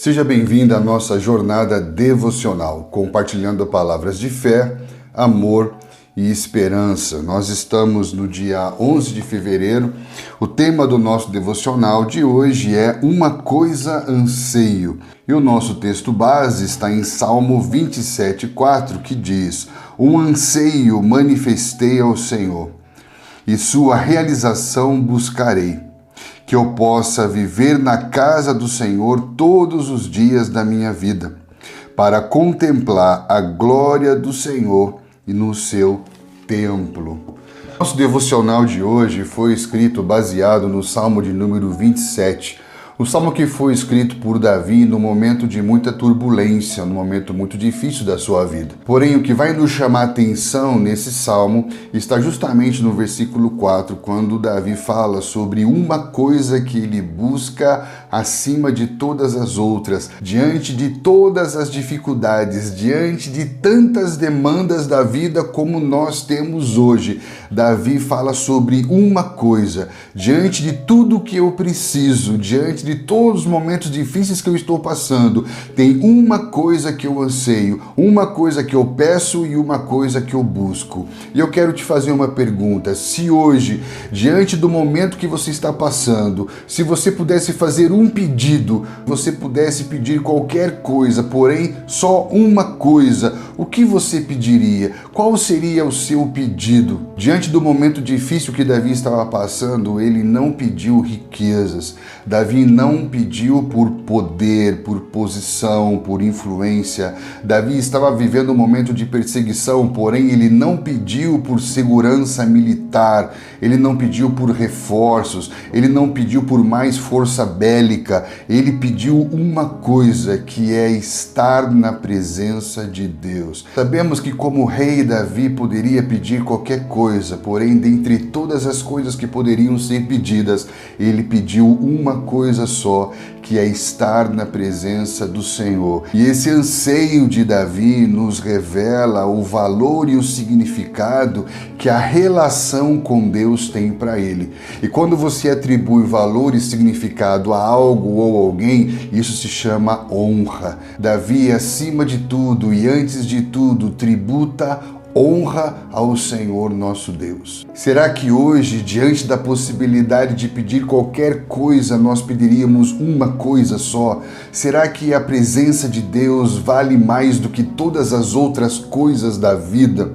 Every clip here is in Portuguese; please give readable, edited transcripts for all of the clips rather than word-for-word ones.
Seja bem-vindo à nossa jornada devocional, compartilhando palavras de fé, amor e esperança. Nós estamos no dia 11 de fevereiro. O tema do nosso devocional de hoje é Uma Coisa Anseio. E o nosso texto base está em Salmo 27:4, que diz: Um anseio manifestei ao Senhor, e sua realização buscarei, que eu possa viver na casa do Senhor todos os dias da minha vida, para contemplar a glória do Senhor e no seu templo. Nosso devocional de hoje foi escrito baseado no Salmo de número 27, o salmo que foi escrito por Davi no momento de muita turbulência, no momento muito difícil da sua vida. Porém, o que vai nos chamar a atenção nesse salmo está justamente no versículo 4, quando Davi fala sobre uma coisa que ele busca acima de todas as outras, diante de todas as dificuldades, diante de tantas demandas da vida como nós temos hoje. Davi fala sobre uma coisa, diante de tudo que eu preciso, diante de todos os momentos difíceis que eu estou passando, tem uma coisa que eu anseio, uma coisa que eu peço e uma coisa que eu busco. E eu quero te fazer uma pergunta: se hoje, diante do momento que você está passando, se você pudesse fazer um pedido, você pudesse pedir qualquer coisa, porém só uma coisa, o que você pediria? Qual seria o seu pedido? Diante do momento difícil que Davi estava passando, ele não pediu riquezas. Davi não pediu por poder, por posição, por influência. Davi estava vivendo um momento de perseguição, porém ele não pediu por segurança militar, ele não pediu por reforços, ele não pediu por mais força bélica, ele pediu uma coisa, que é estar na presença de Deus. Sabemos que como rei Davi poderia pedir qualquer coisa, porém dentre todas as coisas que poderiam ser pedidas, ele pediu uma coisa só, que é estar na presença do Senhor. E esse anseio de Davi nos revela o valor e o significado que a relação com Deus tem para ele. E quando você atribui valor e significado a algo ou alguém, isso se chama honra. Davi, acima de tudo e antes de tudo, tributa honra ao Senhor nosso Deus. Será que hoje, diante da possibilidade de pedir qualquer coisa, nós pediríamos uma coisa só? Será que a presença de Deus vale mais do que todas as outras coisas da vida?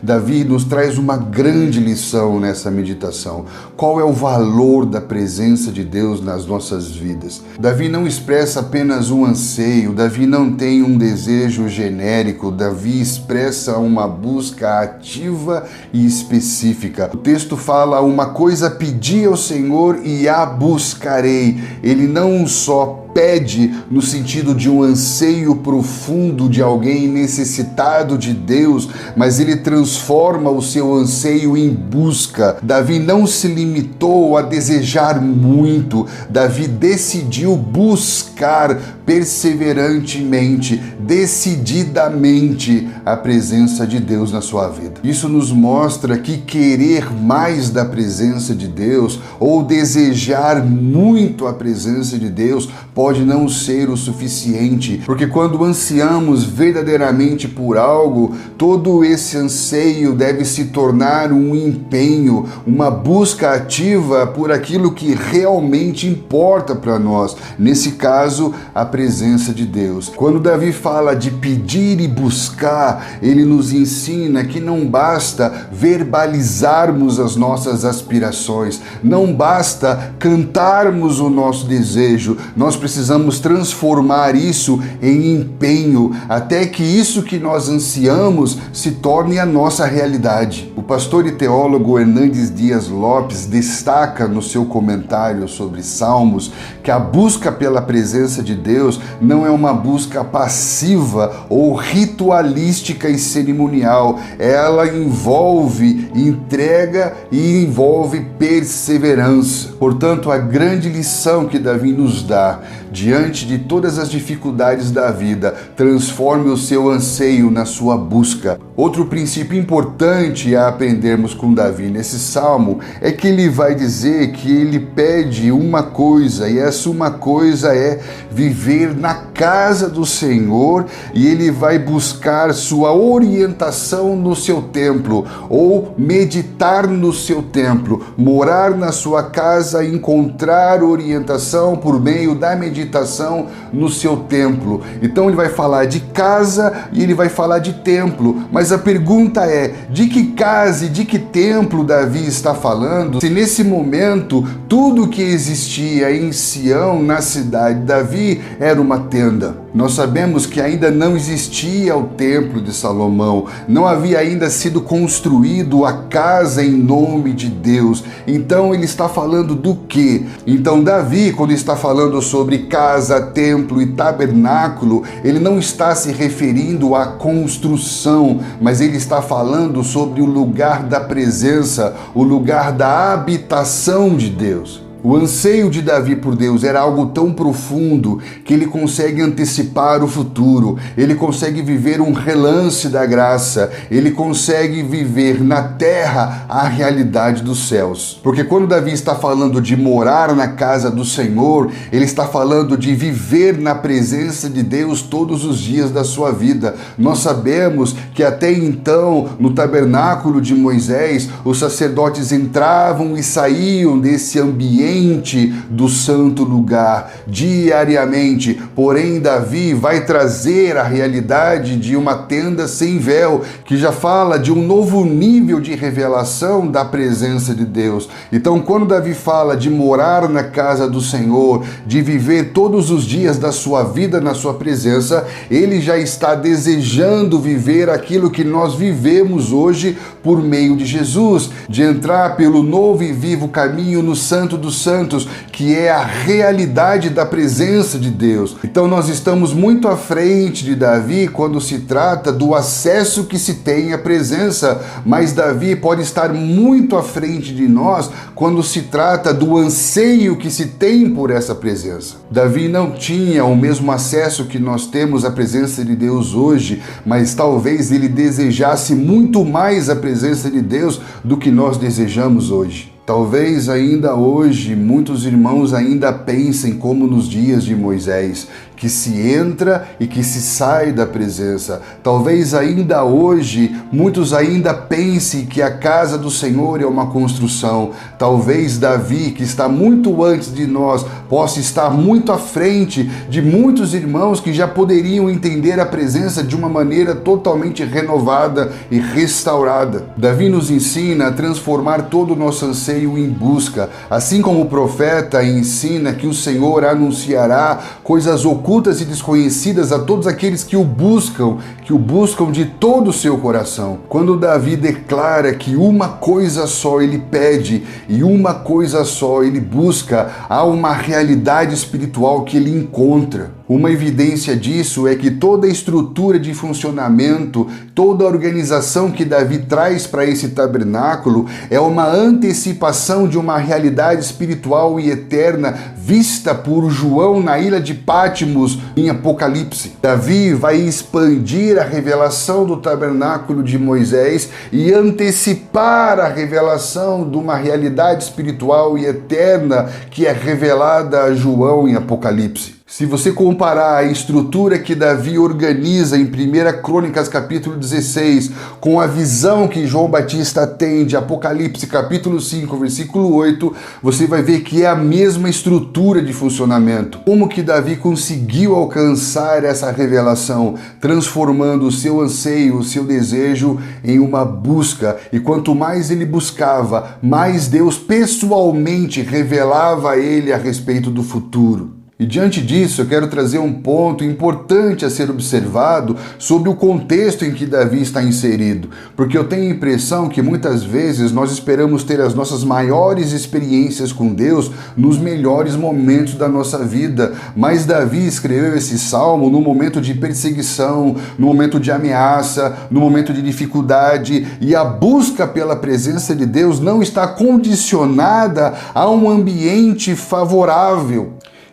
Davi nos traz uma grande lição nessa meditação. Qual é o valor da presença de Deus nas nossas vidas? Davi não expressa apenas um anseio, Davi não tem um desejo genérico, Davi expressa uma busca ativa e específica. O texto fala: uma coisa pedi ao Senhor e a buscarei. Ele não só pede no sentido de um anseio profundo de alguém necessitado de Deus, mas ele transforma o seu anseio em busca. Davi não se limitou a desejar muito, Davi decidiu buscar perseverantemente, decididamente a presença de Deus na sua vida. Isso nos mostra que querer mais da presença de Deus ou desejar muito a presença de Deus pode não ser o suficiente, porque quando ansiamos verdadeiramente por algo, todo esse anseio deve se tornar um empenho, uma busca ativa por aquilo que realmente importa para nós, nesse caso, a presença de Deus. Quando Davi fala de pedir e buscar, ele nos ensina que não basta verbalizarmos as nossas aspirações, não basta cantarmos o nosso desejo, nós precisamos transformar isso em empenho, até que isso que nós ansiamos se torne a nossa realidade. O pastor e teólogo Hernandes Dias Lopes destaca no seu comentário sobre Salmos que a busca pela presença de Deus não é uma busca passiva ou ritualística e cerimonial. Ela envolve entrega e envolve perseverança. Portanto, a grande lição que Davi nos dá diante de todas as dificuldades da vida, transforme o seu anseio na sua busca. Outro princípio importante a aprendermos com Davi nesse salmo é que ele vai dizer que ele pede uma coisa, e essa uma coisa é viver na casa do Senhor, e ele vai buscar sua orientação no seu templo, ou meditar no seu templo, morar na sua casa e encontrar orientação por meio da meditação no seu templo. Então ele vai falar de casa e ele vai falar de templo, mas a pergunta é, de que casa e de que templo Davi está falando? Se nesse momento tudo que existia em Sião, na cidade de Davi, era uma tenda. Nós sabemos que ainda não existia o templo de Salomão, não havia ainda sido construído a casa em nome de Deus. Então ele está falando do quê? Então Davi, quando está falando sobre casa, templo e tabernáculo, ele não está se referindo à construção, mas ele está falando sobre o lugar da presença, o lugar da habitação de Deus. O anseio de Davi por Deus era algo tão profundo que ele consegue antecipar o futuro, ele consegue viver um relance da graça, ele consegue viver na terra a realidade dos céus. Porque quando Davi está falando de morar na casa do Senhor, ele está falando de viver na presença de Deus todos os dias da sua vida. Nós sabemos que até então, no tabernáculo de Moisés, os sacerdotes entravam e saíam desse ambiente do santo lugar diariamente, porém Davi vai trazer a realidade de uma tenda sem véu, que já fala de um novo nível de revelação da presença de Deus. Então quando Davi fala de morar na casa do Senhor, de viver todos os dias da sua vida na sua presença, ele já está desejando viver aquilo que nós vivemos hoje por meio de Jesus, de entrar pelo novo e vivo caminho no Santo dos Santos, que é a realidade da presença de Deus. Então nós estamos muito à frente de Davi quando se trata do acesso que se tem à presença, mas Davi pode estar muito à frente de nós quando se trata do anseio que se tem por essa presença. Davi não tinha o mesmo acesso que nós temos à presença de Deus hoje, mas talvez ele desejasse muito mais a presença de Deus do que nós desejamos hoje. Talvez ainda hoje muitos irmãos ainda pensem como nos dias de Moisés, que se entra e que se sai da presença. Talvez ainda hoje muitos ainda pensem que a casa do Senhor é uma construção. Talvez Davi, que está muito antes de nós, possa estar muito à frente de muitos irmãos que já poderiam entender a presença de uma maneira totalmente renovada e restaurada. Davi nos ensina a transformar todo o nosso anseio em busca, assim como o profeta ensina que o Senhor anunciará coisas ocultas e desconhecidas a todos aqueles que o buscam de todo o seu coração. Quando Davi declara que uma coisa só ele pede e uma coisa só ele busca, há uma realidade espiritual que ele encontra. Uma evidência disso é que toda a estrutura de funcionamento, toda a organização que Davi traz para esse tabernáculo é uma antecipação de uma realidade espiritual e eterna vista por João na ilha de Patmos em Apocalipse. Davi vai expandir a revelação do tabernáculo de Moisés e antecipar a revelação de uma realidade espiritual e eterna que é revelada a João em Apocalipse. Se você comparar a estrutura que Davi organiza em 1 Crônicas capítulo 16 com a visão que João Batista tem de Apocalipse capítulo 5, versículo 8, você vai ver que é a mesma estrutura de funcionamento. Como que Davi conseguiu alcançar essa revelação, transformando o seu anseio, o seu desejo em uma busca. E quanto mais ele buscava, mais Deus pessoalmente revelava a ele a respeito do futuro. E diante disso, eu quero trazer um ponto importante a ser observado sobre o contexto em que Davi está inserido, porque eu tenho a impressão que muitas vezes nós esperamos ter as nossas maiores experiências com Deus nos melhores momentos da nossa vida, mas Davi escreveu esse salmo no momento de perseguição, no momento de ameaça, no momento de dificuldade, e a busca pela presença de Deus não está condicionada a um ambiente favorável.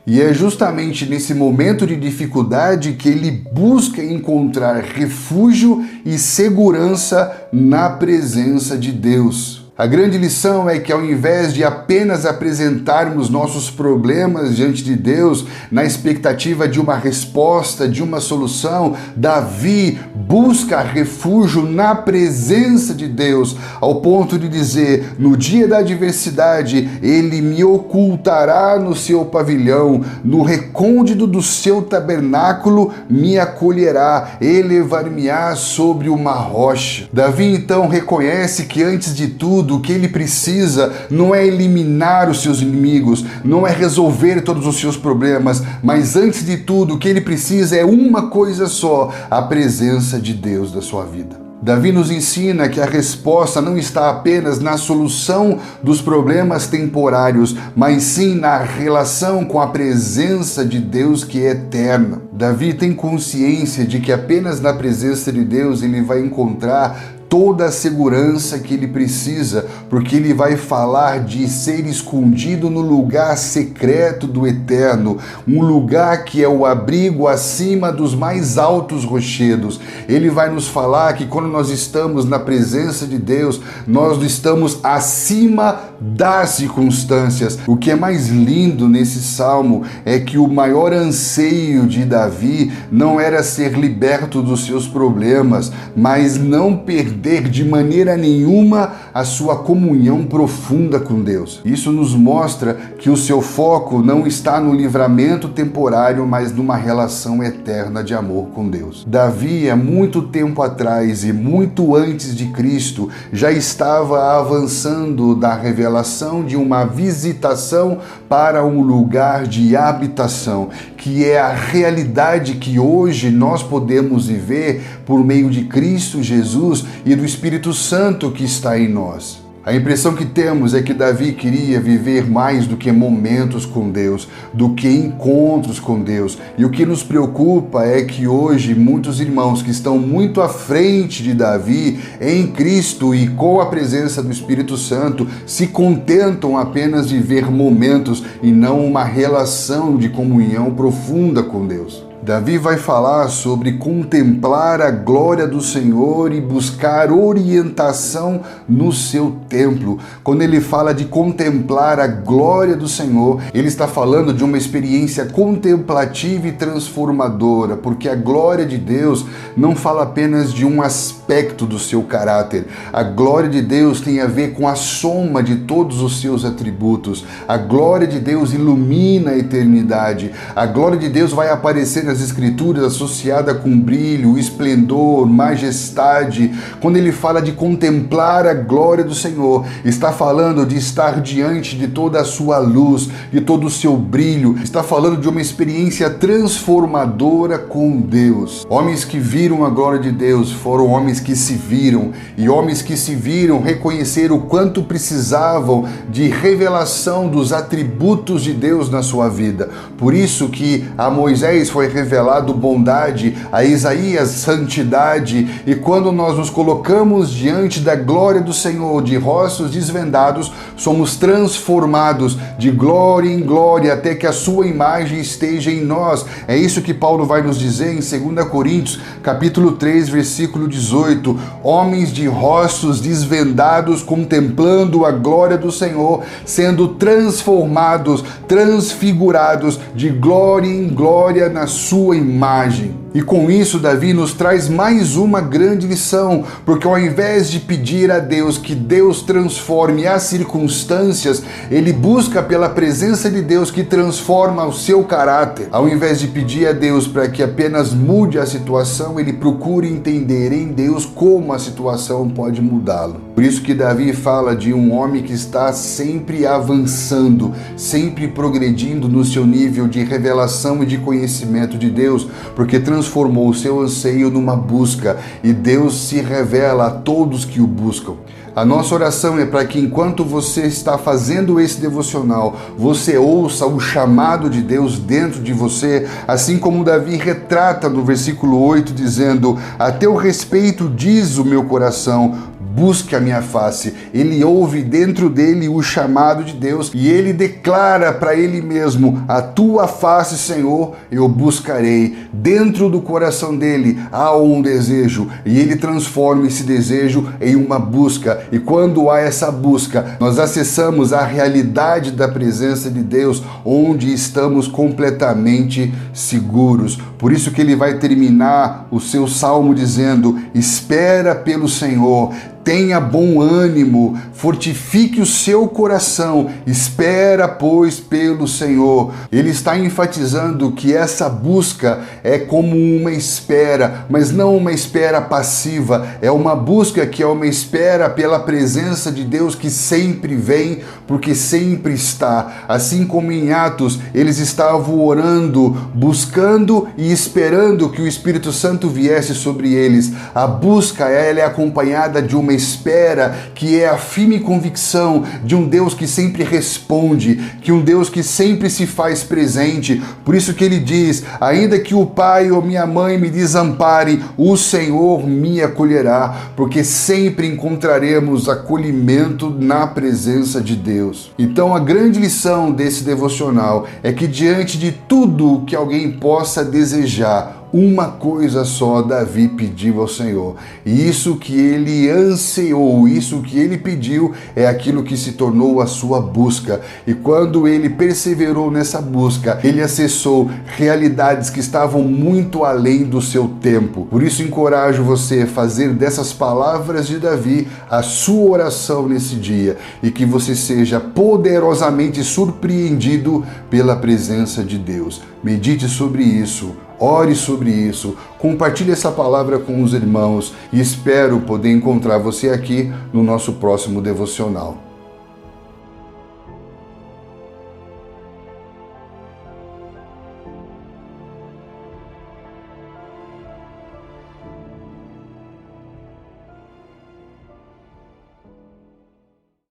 E é justamente nesse momento de dificuldade que ele busca encontrar refúgio e segurança na presença de Deus. A grande lição é que ao invés de apenas apresentarmos nossos problemas diante de Deus, na expectativa de uma resposta, de uma solução, Davi busca refúgio na presença de Deus, ao ponto de dizer, no dia da adversidade, ele me ocultará no seu pavilhão, no recôndito do seu tabernáculo me acolherá, elevar-me-á sobre uma rocha. Davi então reconhece que antes de tudo, o que ele precisa não é eliminar os seus inimigos, não é resolver todos os seus problemas, mas antes de tudo, o que ele precisa é uma coisa só: a presença de Deus da sua vida. Davi nos ensina que a resposta não está apenas na solução dos problemas temporários, mas sim na relação com a presença de Deus que é eterna. Davi tem consciência de que apenas na presença de Deus ele vai encontrar toda a segurança que ele precisa, porque ele vai falar de ser escondido no lugar secreto do Eterno, um lugar que é o abrigo acima dos mais altos rochedos. Ele vai nos falar que quando nós estamos na presença de Deus, nós estamos acima das circunstâncias. O que é mais lindo nesse salmo é que o maior anseio de Davi não era ser liberto dos seus problemas, mas não perder de maneira nenhuma a sua comunhão profunda com Deus. Isso nos mostra que o seu foco não está no livramento temporário, mas numa relação eterna de amor com Deus. Davi, há muito tempo atrás e muito antes de Cristo, já estava avançando da revelação de uma visitação para um lugar de habitação, que é a realidade que hoje nós podemos viver por meio de Cristo Jesus e do Espírito Santo que está em nós. A impressão que temos é que Davi queria viver mais do que momentos com Deus, do que encontros com Deus. E o que nos preocupa é que hoje muitos irmãos que estão muito à frente de Davi em Cristo e com a presença do Espírito Santo se contentam apenas de ver momentos e não uma relação de comunhão profunda com Deus. Davi vai falar sobre contemplar a glória do Senhor e buscar orientação no seu templo. Quando ele fala de contemplar a glória do Senhor, ele está falando de uma experiência contemplativa e transformadora, porque a glória de Deus não fala apenas de um aspecto do seu caráter. A glória de Deus tem a ver com a soma de todos os seus atributos. A glória de Deus ilumina a eternidade. A glória de Deus vai aparecer nas Escrituras associada com brilho, esplendor, majestade. Quando ele fala de contemplar a glória do Senhor, está falando de estar diante de toda a sua luz, de todo o seu brilho, está falando de uma experiência transformadora com Deus. Homens que viram a glória de Deus foram homens que se viram, e homens que se viram reconheceram o quanto precisavam de revelação dos atributos de Deus na sua vida. Por isso que a Moisés foi revelado bondade, a Isaías santidade, e quando nós nos colocamos diante da glória do Senhor, de rostos desvendados, somos transformados de glória em glória até que a sua imagem esteja em nós. É isso que Paulo vai nos dizer em 2 Coríntios, capítulo 3, versículo 18. Homens de rostos desvendados contemplando a glória do Senhor, sendo transformados, transfigurados de glória em glória na sua imagem. E com isso, Davi nos traz mais uma grande lição, porque ao invés de pedir a Deus que Deus transforme as circunstâncias, ele busca pela presença de Deus que transforma o seu caráter. Ao invés de pedir a Deus para que apenas mude a situação, ele procura entender em Deus como a situação pode mudá-lo. Por isso que Davi fala de um homem que está sempre avançando, sempre progredindo no seu nível de revelação e de conhecimento de Deus, porque transformou o seu anseio numa busca, e Deus se revela a todos que o buscam. A nossa oração é para que enquanto você está fazendo esse devocional, você ouça o chamado de Deus dentro de você, assim como Davi retrata no versículo 8, dizendo: a teu respeito diz o meu coração, busque a minha face. Ele ouve dentro dele o chamado de Deus e ele declara para ele mesmo: a tua face, Senhor, eu buscarei. Dentro do coração dele há um desejo e ele transforma esse desejo em uma busca. E quando há essa busca, nós acessamos a realidade da presença de Deus, onde estamos completamente seguros. Por isso que ele vai terminar o seu salmo dizendo: espera pelo Senhor, tenha bom ânimo, fortifique o seu coração, espera, pois, pelo Senhor. Ele está enfatizando que essa busca é como uma espera, mas não uma espera passiva, é uma busca que é uma espera pela presença de Deus que sempre vem, porque sempre está. Assim como em Atos, eles estavam orando, buscando e esperando que o Espírito Santo viesse sobre eles. A busca, ela é acompanhada de uma espera, que é a firme convicção de um Deus que sempre responde, que um Deus que sempre se faz presente. Por isso que ele diz: ainda que o pai ou minha mãe me desamparem, o Senhor me acolherá, porque sempre encontraremos acolhimento na presença de Deus. Então a grande lição desse devocional é que diante de tudo que alguém possa desejar, uma coisa só Davi pediu ao Senhor, e isso que ele ansiou, isso que ele pediu é aquilo que se tornou a sua busca. E quando ele perseverou nessa busca, ele acessou realidades que estavam muito além do seu tempo. Por isso encorajo você a fazer dessas palavras de Davi a sua oração nesse dia, e que você seja poderosamente surpreendido pela presença de Deus. Medite sobre isso, ore sobre isso, compartilhe essa palavra com os irmãos e espero poder encontrar você aqui no nosso próximo devocional.